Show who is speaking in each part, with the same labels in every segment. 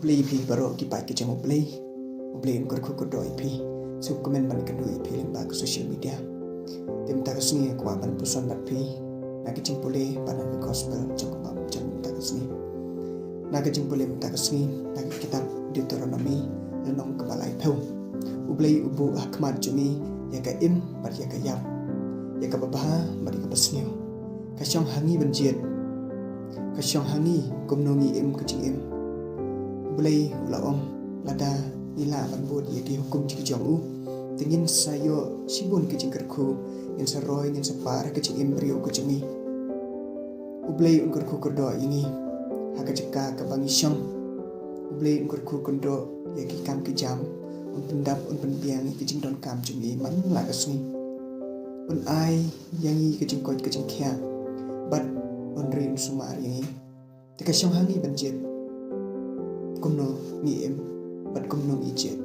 Speaker 1: ublei pi baro ki pai ki jang ublei ungkur ku ko doi pi so comment ban kan doi pi lemba ke social media tem ta kasni kwa ban puson bat pi na ki jing pule ban ke gospel jang bam jang ta kasni na ki jing pule ta kasni na ki kitab Deuteronomy lenong kebalai phau ublei ubu akmat jumi ya ka im bar ya ka yap ya ka babha bar ka basniu ka syong hangi banjiet ka syong hangi kumnongi im ka jing im ublei ulaom lada ila ban bod ya ki hukum jing jong u tingin sayo sibun ke jing kerku in saroy in sapar ke jing im brio ke jimi ublei ungkur ku kodo ini haka jeka ka bangi syong ublei ungkur ku kodo ya ki kam ki jam pendap penbiang ke jing don kam jumi man la kasni un ai yangi ke jing koi ke jing kya bat on rin sumar yangi te ka syong hangi banjet kumno ni em bat kumno ijet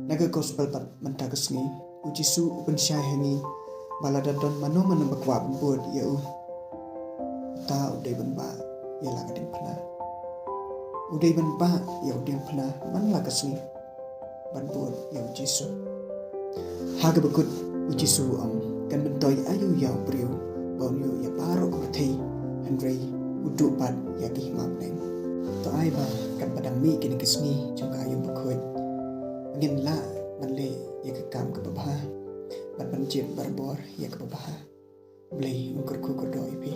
Speaker 1: naga gospel pat manta kasni ujisu upen syai hangi balada don mano bakwa bod ya u ta udai ban ba ya la kadin phna udai ban ba ya udai phna man la kasni ban bod ya ujisu haga bakut ujisu ang kan bentoy ayu ya brio bonyo ya paro ko thei andre udu pat ya ki mam neng to ai ba kan padang mi kini kisni chung ka yum bakut ngin la man le ya ka kam ka babha ban ban jet barbor ya ka babha blei ungkur ku ko doi pi